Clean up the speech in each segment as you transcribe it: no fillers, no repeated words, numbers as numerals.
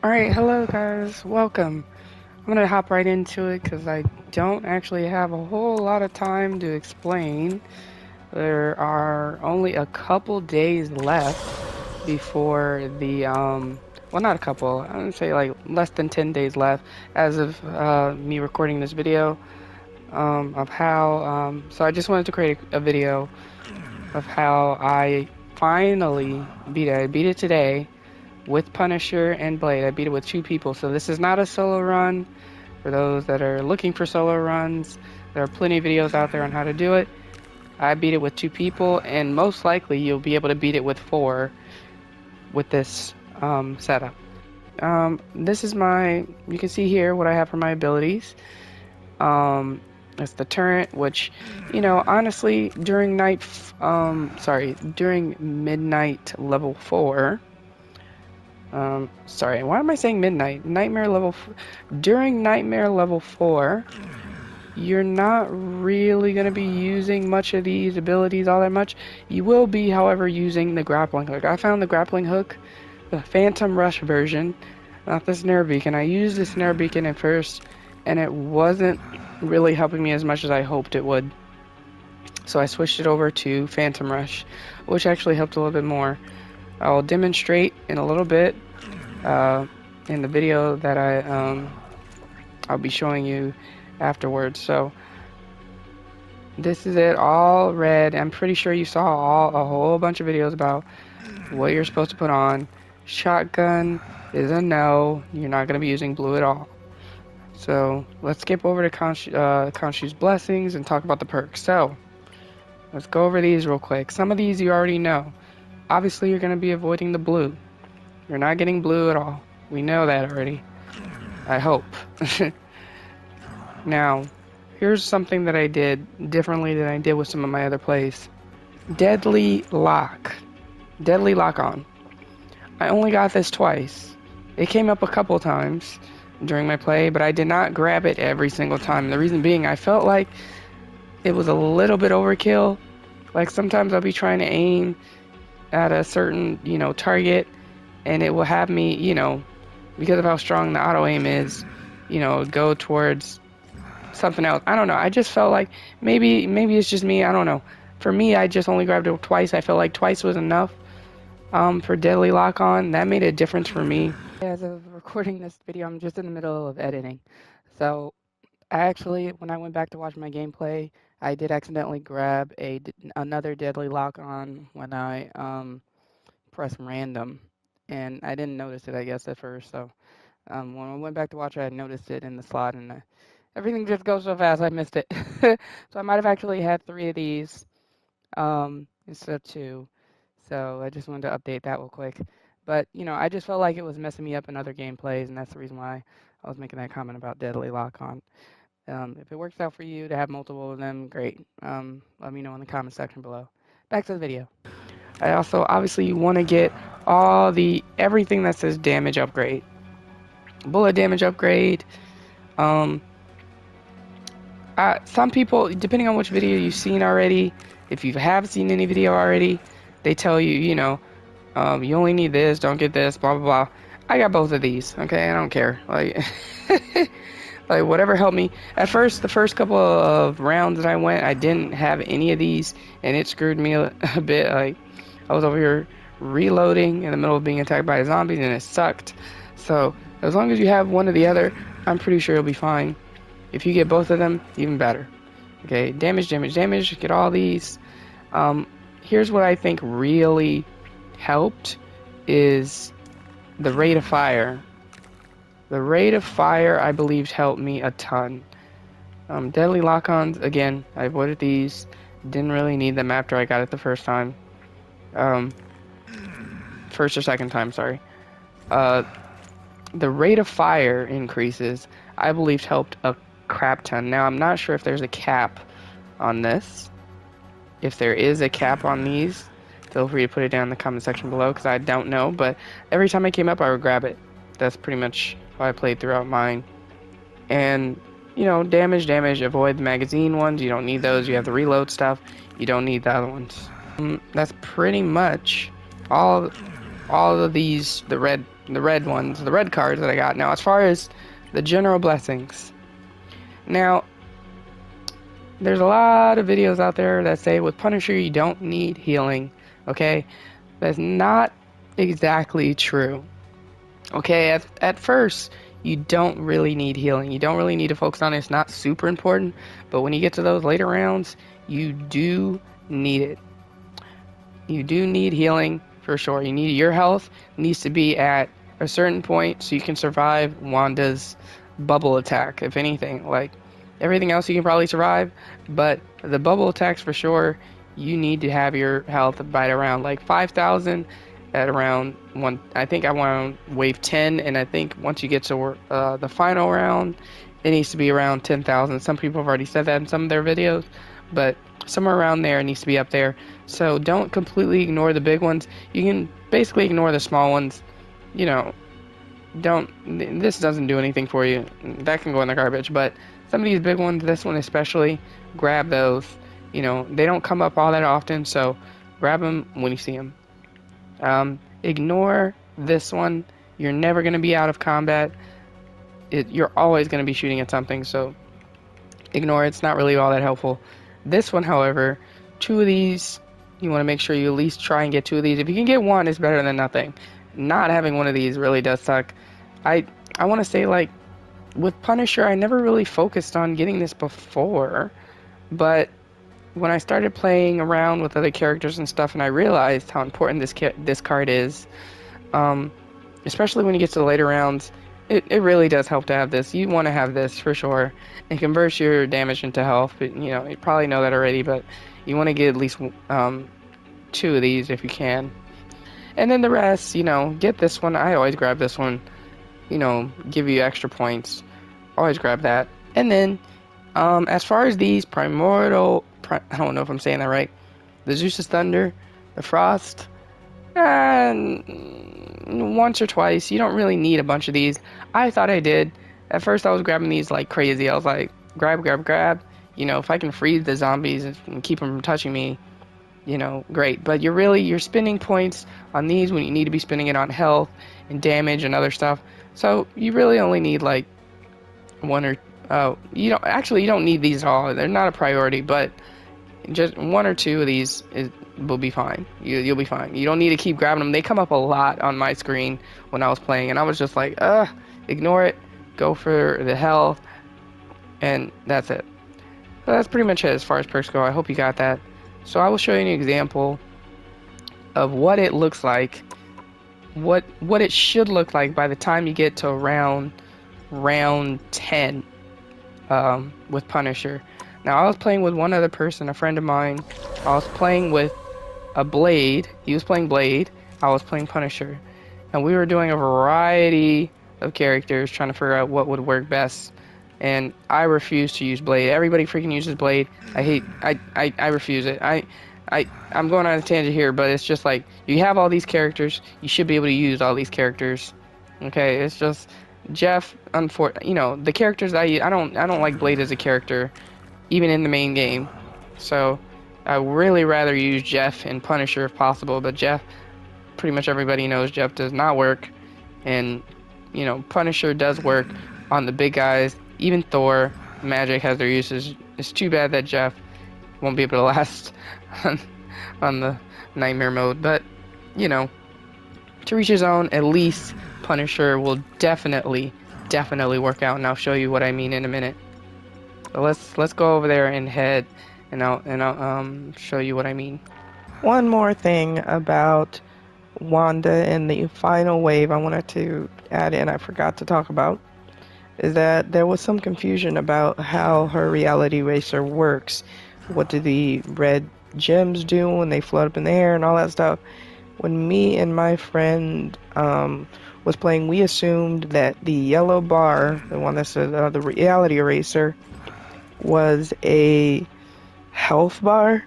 Alright, hello guys, welcome. I'm gonna hop right into it because I don't actually have a whole lot of time to explain. There are only a couple days left before well, not a couple, I would say like less than 10 days left as of me recording this video of so I just wanted to create a video of how I finally beat it. I beat it today with Punisher and Blade. I beat it with two people, so this is not a solo run. For those that are looking for solo runs, there are plenty of videos out there on how to do it. I beat it with two people, and most likely you'll be able to beat it with four with this setup. This is you can see here what I have for my abilities. It's the turret, which, honestly, during during midnight level 4, sorry, why am I saying midnight? During Nightmare level 4, you're not really going to be using much of these abilities all that much. You will be, however, using the grappling hook. I found the grappling hook, the Phantom Rush version, not the Snare Beacon. I used the Snare Beacon at first, and it wasn't really helping me as much as I hoped it would. So I switched it over to Phantom Rush, which actually helped a little bit more. I'll demonstrate in a little bit in the video that I'll be showing you afterwards. So this is it, all red. I'm pretty sure you saw a whole bunch of videos about what you're supposed to put on. Shotgun is a no. You're not going to be using blue at all. So let's skip over to Khonshu's blessings and talk about the perks. So let's go over these real quick. Some of these you already know. Obviously, you're going to be avoiding the blue. You're not getting blue at all. We know that already. I hope. Now, here's something that I did differently than I did with some of my other plays. Deadly Lock. Deadly Lock on. I only got this twice. It came up a couple times during my play, but I did not grab it every single time. The reason being, I felt like it was a little bit overkill. Like sometimes I'll be trying to aim at a certain, target, and it will have me, because of how strong the auto aim is, go towards something else. I don't know. I just felt like maybe it's just me. I don't know. For me, I just only grabbed it twice. I felt like twice was enough for Deadly Lock on. That made a difference for me. As of recording this video, I'm just in the middle of editing. So when I went back to watch my gameplay, I did accidentally grab another Deadly Lock on when I press random, and I didn't notice it, I guess, at first. So when I went back to watch it, I noticed it in the slot, and everything just goes so fast, I missed it. So I might have actually had 3 of these instead of 2. So I just wanted to update that real quick. But, I just felt like it was messing me up in other gameplays, and that's the reason why I was making that comment about Deadly Lock on. If it works out for you to have multiple of them, great. Let me know in the comment section below. Back to the video. I also, obviously, you want to get everything that says damage upgrade. Bullet damage upgrade. Some people, depending on which video you've seen already, if you have seen any video already, they tell you, you only need this, don't get this, blah, blah, blah. I got both of these, okay? I don't care. Like, like whatever helped me. At first, the first couple of rounds that I went, I didn't have any of these, and it screwed me a bit. Like, I was over here reloading in the middle of being attacked by zombies, and it sucked. So, as long as you have one or the other, I'm pretty sure you'll be fine. If you get both of them, even better. Okay, damage, get all these. Here's what I think really helped is the rate of fire. The rate of fire, I believe, helped me a ton. Deadly Lock-ons, again, I avoided these. Didn't really need them after I got it the first time. First or second time, sorry. The rate of fire increases, I believe, helped a crap ton. Now, I'm not sure if there's a cap on this. If there is a cap on these, feel free to put it down in the comment section below, because I don't know. But every time I came up, I would grab it. That's pretty much how I played throughout mine. And, damage, avoid the magazine ones. You don't need those. You have the reload stuff. You don't need the other ones. That's pretty much all of these, the red the red ones, the red cards that I got. Now, as far as the general blessings, now there's a lot of videos out there that say with Punisher you don't need healing. Okay, that's not exactly true. Okay, at first you don't really need healing. You don't really need to focus on it. It's not super important, but when you get to those later rounds, you do need it. You do need healing for sure. You need your health needs to be at a certain point so you can survive Wanda's bubble attack, if anything. Like everything else you can probably survive, but the bubble attacks for sure, you need to have your health right around like 5,000 at around one. I think I want wave 10, and I think once you get to the final round, it needs to be around 10,000. Some people have already said that in some of their videos, but somewhere around there it needs to be up there. So don't completely ignore the big ones. You can basically ignore the small ones. You know, this doesn't do anything for you. That can go in the garbage, but some of these big ones, this one especially, grab those. You know, they don't come up all that often, so grab them when you see them. Ignore this one. You're never going to be out of combat. You're always going to be shooting at something, so ignore it. It's not really all that helpful. This one, however, 2 of these, you want to make sure you at least try and get 2 of these. If you can get 1, it's better than nothing. Not having 1 of these really does suck. I want to say, like, with Punisher, I never really focused on getting this before, but when I started playing around with other characters and stuff, and I realized how important this card is, especially when you get to the later rounds, it really does help to have this. You want to have this for sure. It converts your damage into health. But, you know, you probably know that already, but you want to get at least 2 of these if you can. And then the rest, you know, get this one. I always grab this one. You know, give you extra points. Always grab that. And then, as far as these primordial, I don't know if I'm saying that right. The Zeus's Thunder, the Frost, once or twice. You don't really need a bunch of these. I thought I did. At first I was grabbing these like crazy. I was like, grab. You know, if I can freeze the zombies and keep them from touching me, you know, great. But you're spending points on these when you need to be spending it on health and damage and other stuff. So you really only need like 1 or you don't need these at all. They're not a priority, but just 1 or 2 of these will be fine. You'll be fine. You don't need to keep grabbing them. They come up a lot on my screen when I was playing, and I was just like, ignore it. Go for the health, and that's it. So that's pretty much it as far as perks go. I hope you got that. So I will show you an example of what it looks like, what it should look like by the time you get to round 10 with Punisher. Now, I was playing with one other person, a friend of mine. I was playing with a Blade. He was playing Blade. I was playing Punisher. And we were doing a variety of characters, trying to figure out what would work best. And I refuse to use Blade. Everybody freaking uses Blade. I refuse it. I'm going on a tangent here, but it's just like, you have all these characters. You should be able to use all these characters. Okay, it's just Jeff, you know, the characters I don't like Blade as a character, even in the main game. So I really rather use Jeff and Punisher if possible, but Jeff, pretty much everybody knows Jeff does not work, and you know, Punisher does work on the big guys. Even Thor, Magic has their uses. It's too bad that Jeff won't be able to last on the nightmare mode, but you know, to reach his own, at least Punisher will definitely work out, and I'll show you what I mean in a minute. So let's go over there and head, and I'll show you what I mean. One more thing about Wanda and the final wave I wanted to add in, I forgot to talk about, is that there was some confusion about how her reality eraser works. What do the red gems do when they float up in the air and all that stuff? When me and my friend was playing, we assumed that the yellow bar, the one that said the reality eraser, was a health bar.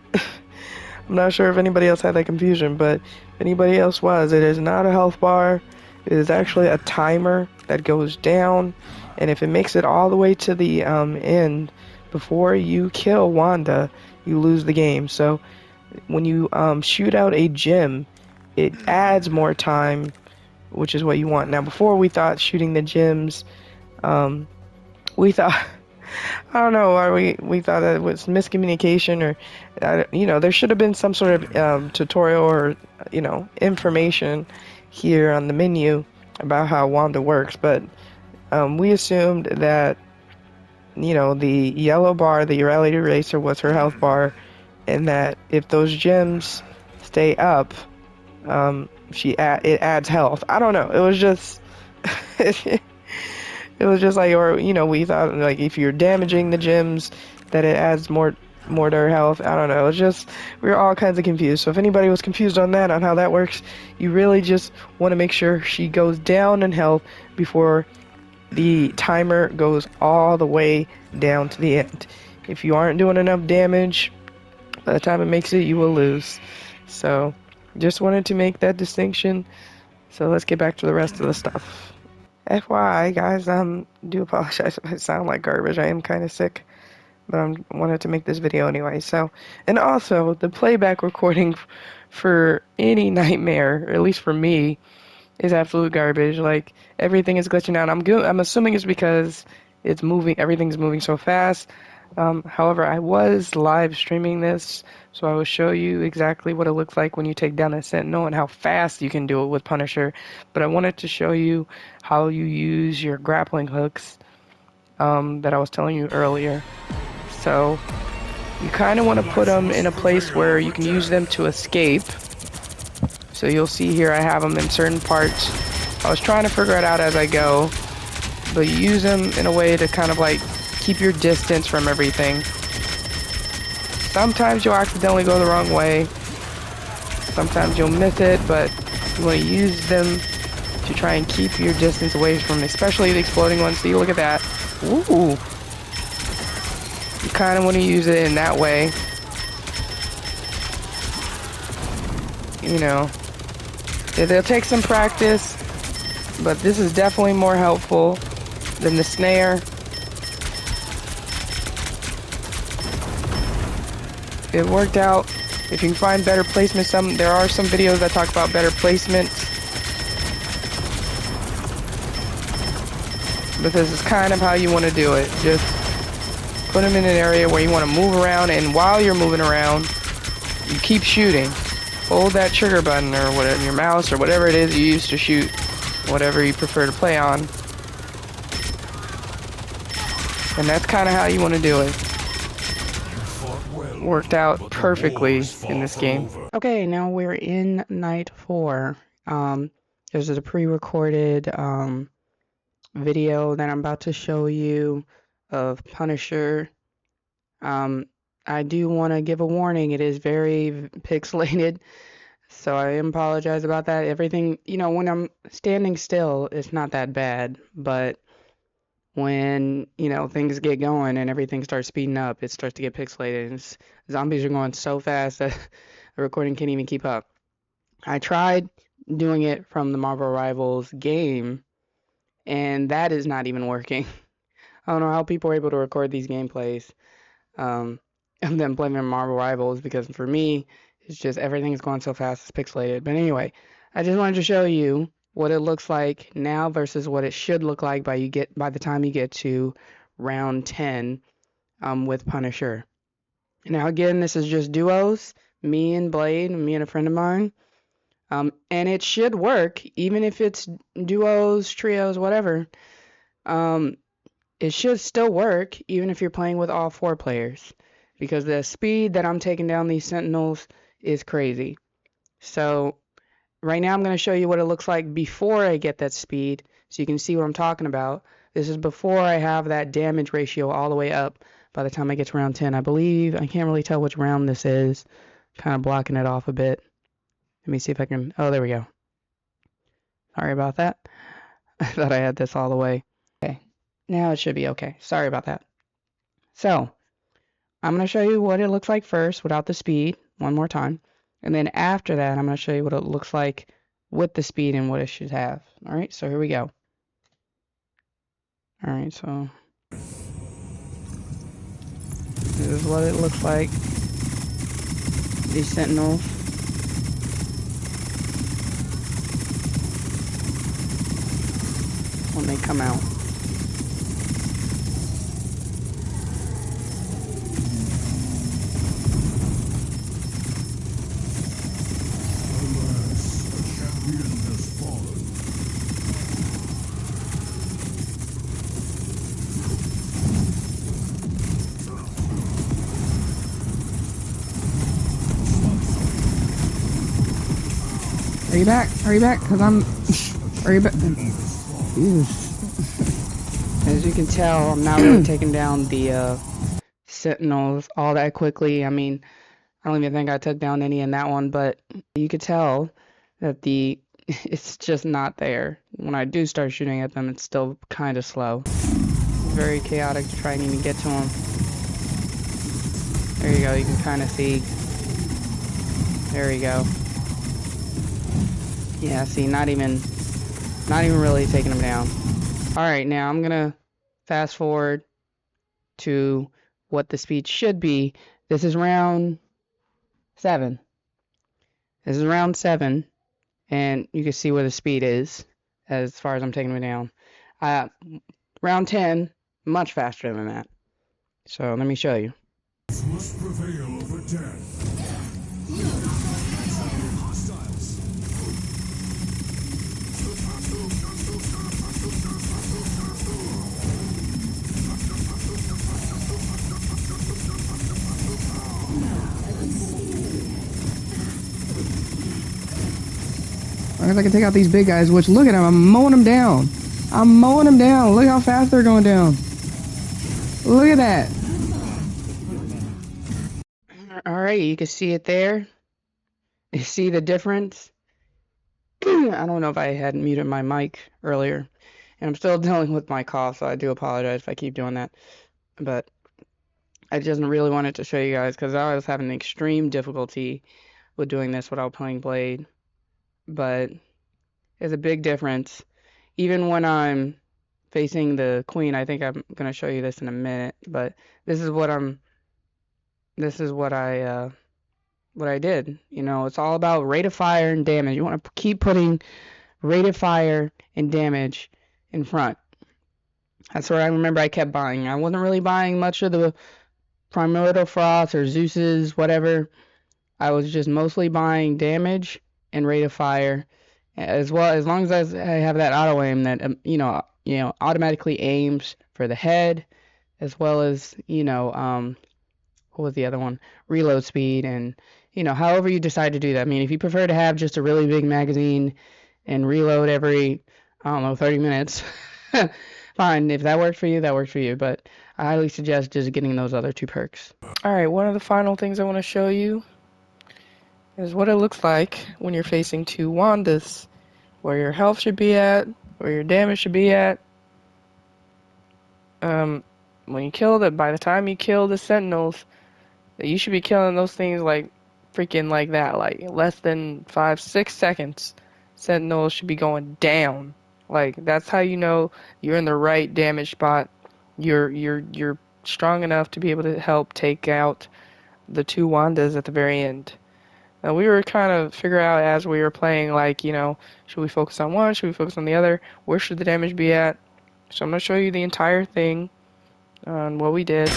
I'm not sure if anybody else had that confusion, but if anybody else was, it is not a health bar. It is actually a timer that goes down, and if it makes it all the way to the end before you kill Wanda, you lose the game. So when you shoot out a gem, it adds more time which is what you want. Now, before we thought shooting the gems, we thought, I don't know, we thought that it was miscommunication or, there should have been some sort of tutorial or, information here on the menu about how Wanda works, but we assumed that, the yellow bar, the reality eraser, was her health bar, and that if those gems stay up, it adds health. I don't know. It was just it was just like, or we thought like if you're damaging the gems, that it adds more to her health. I don't know. It was just we were all kinds of confused. So if anybody was confused on how that works, you really just want to make sure she goes down in health before the timer goes all the way down to the end. If you aren't doing enough damage, by the time it makes it, you will lose. So, just wanted to make that distinction. So let's get back to the rest of the stuff. FYI, guys, do apologize if I sound like garbage. I am kind of sick, but I wanted to make this video anyway. So, and also the playback recording for any nightmare, or at least for me, is absolute garbage. Like everything is glitching out. I'm assuming it's because it's moving. Everything's moving so fast. However, I was live streaming this, so I will show you exactly what it looks like when you take down a Sentinel and how fast you can do it with Punisher. But I wanted to show you how you use your grappling hooks that I was telling you earlier. So you kind of want to put them in a place where you can use them to escape. So you'll see here I have them in certain parts. I was trying to figure it out as I go, but you use them in a way to kind of like keep your distance from everything. Sometimes you'll accidentally go the wrong way. Sometimes you'll miss it, but you want to use them to try and keep your distance away from, especially the exploding ones. See, look at that. Ooh. You kind of want to use it in that way. It'll take some practice, but this is definitely more helpful than the snare. It worked out. If you can find better placement, there are some videos that talk about better placements. But this is kind of how you want to do it. Just put them in an area where you want to move around, and while you're moving around, you keep shooting. Hold that trigger button or whatever, your mouse or whatever it is you use to shoot whatever you prefer to play on. And that's kind of how you want to do it. Worked out perfectly in this game. Okay, now we're in night 4. This is a pre-recorded video that I'm about to show you of Punisher. I do want to give a warning. It is very pixelated, so I apologize about that. Everything, when I'm standing still, it's not that bad, but when, things get going and everything starts speeding up, it starts to get pixelated. And zombies are going so fast that the recording can't even keep up. I tried doing it from the Marvel Rivals game, and that is not even working. I don't know how people are able to record these gameplays. And then blaming Marvel Rivals, because for me, it's just everything's going so fast, it's pixelated. But anyway, I just wanted to show you what it looks like now versus what it should look like by the time you get to round 10 with Punisher. Now again, this is just duos, me and Blade, me and a friend of mine. And it should work, even if it's duos, trios, whatever. It should still work, even if you're playing with all 4 players. Because the speed that I'm taking down these Sentinels is crazy. So right now I'm going to show you what it looks like before I get that speed, so you can see what I'm talking about. This is before I have that damage ratio all the way up by the time I get to round 10. I believe, I can't really tell which round this is. Kind of blocking it off a bit. Let me see if I can, oh, there we go. Sorry about that. I thought I had this all the way. Okay, now it should be okay. Sorry about that. So, I'm going to show you what it looks like first without the speed, one more time. And then after that, I'm going to show you what it looks like with the speed and what it should have. Alright, so here we go. Alright, so this is what it looks like. These Sentinels. when they come out. Hurry back, because I'm... Hurry back. As you can tell, I'm not really taking down the sentinels all that quickly. I mean, I don't even think I took down any in that one, but you could tell that it's just not there. When I do start shooting at them, it's still kind of slow. It's very chaotic to try and even get to them. There you go, you can kind of see. There we go. Yeah, see, not even really taking them down. Alright, now I'm gonna fast forward to what the speed should be. This is round 7. This is round 7, and you can see where the speed is as far as I'm taking them down. Round 10, much faster than that. So let me show you. Must prevail over death. I guess I can take out these big guys, which, look at them, I'm mowing them down. Look how fast they're going down. Look at that. Alright, you can see it there. You see the difference? I don't know if I had muted my mic earlier. And I'm still dealing with my cough, so I do apologize if I keep doing that. But I just really wanted to show you guys, because I was having extreme difficulty with doing this without playing Blade. But there's a big difference. Even when I'm facing the queen, I think I'm gonna show you this in a minute, but this is what I did. You know, it's all about rate of fire and damage. You want to keep putting rate of fire and damage in front. That's what I remember I kept buying. I wasn't really buying much of the Primordial Frost or Zeus's, whatever. I was just mostly buying damage and rate of fire, as well, as long as I have that auto aim that automatically aims for the head, as well as what was the other one? Reload speed, and however you decide to do that. I mean, if you prefer to have just a really big magazine and reload every 30 minutes, fine. If that works for you, that works for you. But I highly suggest just getting those other 2 perks. All right, one of the final things I want to show you is what it looks like when you're facing 2 Wandas, where your health should be at, where your damage should be at. When you kill by the time you kill the sentinels, you should be killing those things like freaking like that, like less than 5-6 seconds. Sentinels should be going down. Like, that's how you know you're in the right damage spot. You're strong enough to be able to help take out the 2 Wandas at the very end. We were kind of figuring out as we were playing, like, should we focus on one? Should we focus on the other? Where should the damage be at? So I'm going to show you the entire thing on what we did.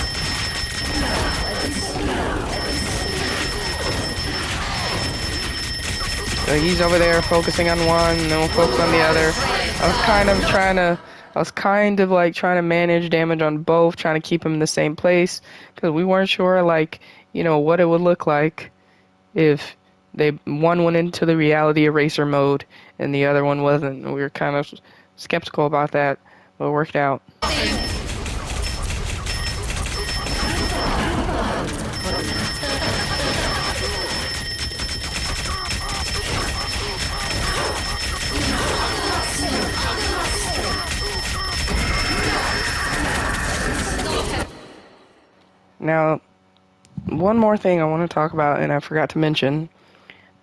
So he's over there focusing on one, and then we'll focus on the other. I was kind of trying to manage damage on both, trying to keep them in the same place, because we weren't sure, what it would look like if one went into the reality eraser mode and the other one wasn't. We were kind of skeptical about that, but it worked out. Now, one more thing I want to talk about, and I forgot to mention,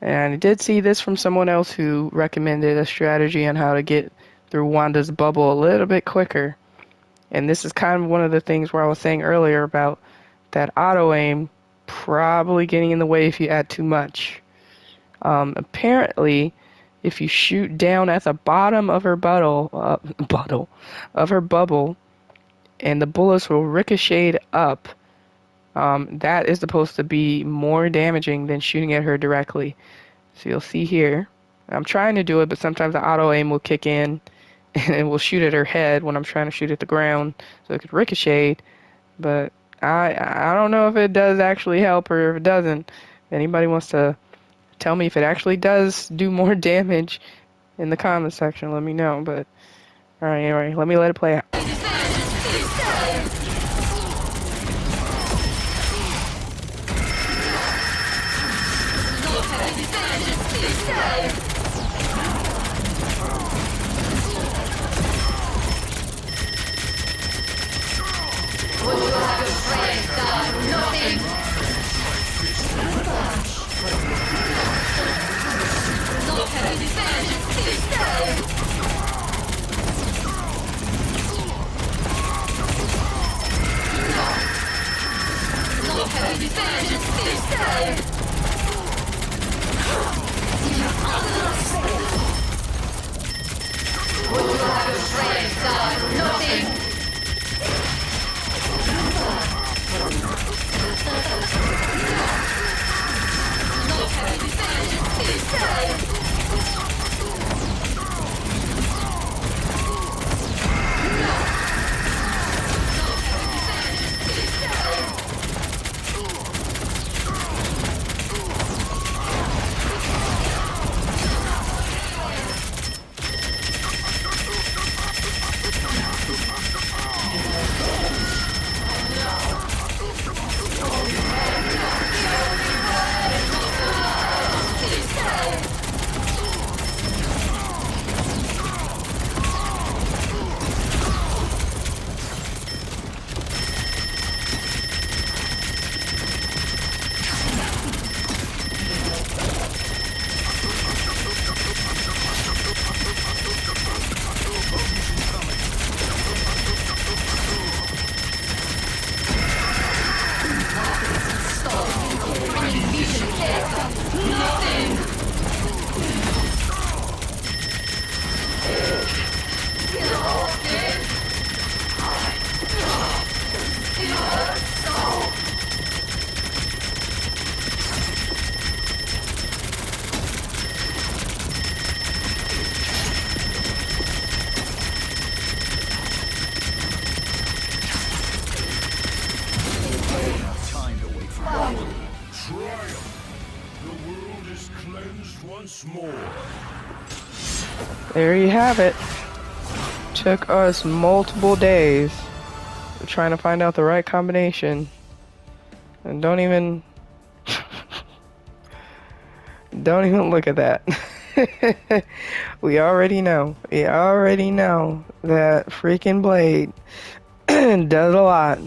and I did see this from someone else who recommended a strategy on how to get through Wanda's bubble a little bit quicker. And this is kind of one of the things where I was saying earlier about that auto aim probably getting in the way if you add too much. Apparently, If you shoot down at the bottom of her bubble, and the bullets will ricochet up, that is supposed to be more damaging than shooting at her directly. So you'll see here, I'm trying to do it, but sometimes the auto aim will kick in, and it will shoot at her head when I'm trying to shoot at the ground, so it could ricochet. But I don't know if it does actually help or if it doesn't. If anybody wants to tell me if it actually does do more damage in the comment section, let me know. But alright, let me let it play out. There you have it. Took us multiple days trying to find out the right combination. And don't even look at that. We already know that freaking Blade does a lot.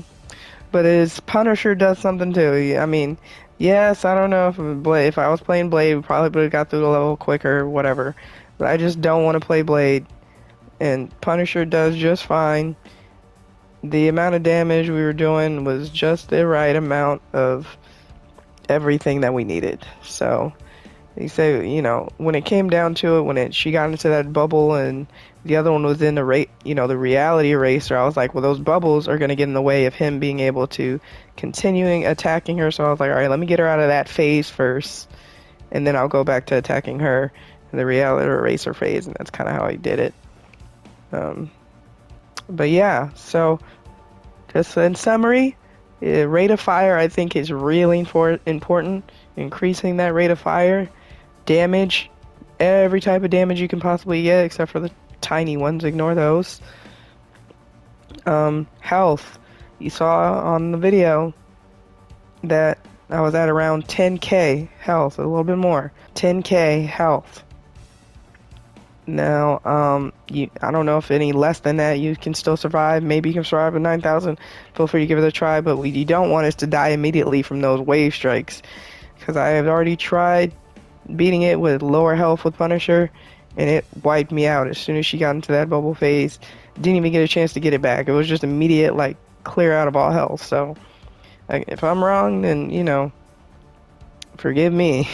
But his Punisher does something too. I mean, yes, I don't know if I was playing Blade, we probably would have got through the level quicker, whatever. But I just don't want to play Blade. And Punisher does just fine. The amount of damage we were doing was just the right amount of everything that we needed. So, you say, you know, when it came down to it, when she got into that bubble and the other one was in the the reality eraser, I was like, well, those bubbles are going to get in the way of him being able to continuing attacking her. So I was like, all right, let me get her out of that phase first, and then I'll go back to attacking her in the reality eraser phase, and that's kind of how I did it. But yeah, so just in summary, rate of fire I think is really important. Increasing that rate of fire, damage, every type of damage you can possibly get except for the tiny ones, ignore those. Health, you saw on the video that I was at around 10k health, a little bit more, 10k health. Now, I don't know if any less than that you can still survive. Maybe you can survive with 9,000. Feel free to give it a try, but what you don't want is to die immediately from those wave strikes. Because I have already tried beating it with lower health with Punisher, and it wiped me out as soon as she got into that bubble phase. Didn't even get a chance to get it back. It was just immediate, like, clear out of all health. So, if I'm wrong, then, you know, forgive me.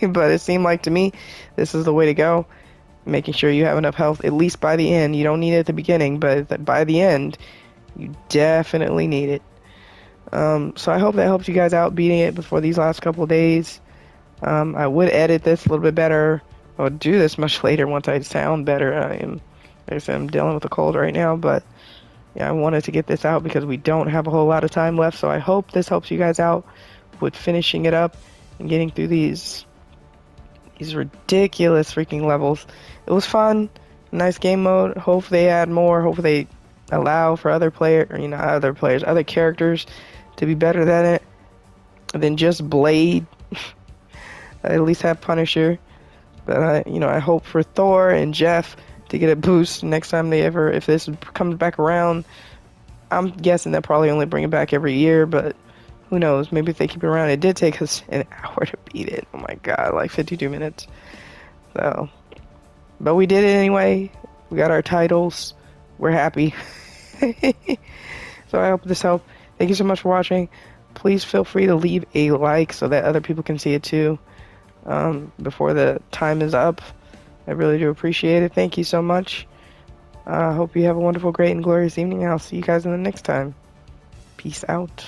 But it seemed like to me, this is the way to go. making sure you have enough health at least by the end. You don't need it at the beginning, but by the end, you definitely need it. So I hope that helped you guys out beating it before these last couple of days. I would edit this a little bit better. I would do this much later once I sound better. Like I said, I'm dealing with a cold right now, but yeah, I wanted to get this out because we don't have a whole lot of time left. So I hope this helps you guys out with finishing it up and getting through these ridiculous freaking levels. It was fun, nice game mode. Hope they add more. Hope they allow for other other characters to be better than just Blade. At least have Punisher. But I hope for Thor and Jeff to get a boost next time if this comes back around. I'm guessing they'll probably only bring it back every year, but who knows? Maybe if they keep it around. It did take us an hour to beat it. Oh my god, like 52 minutes. So, but we did it anyway. We got our titles. We're happy. So I hope this helped. Thank you so much for watching. Please feel free to leave a like so that other people can see it too. Before the time is up. I really do appreciate it. Thank you so much. I hope you have a wonderful, great, and glorious evening. I'll see you guys in the next time. Peace out.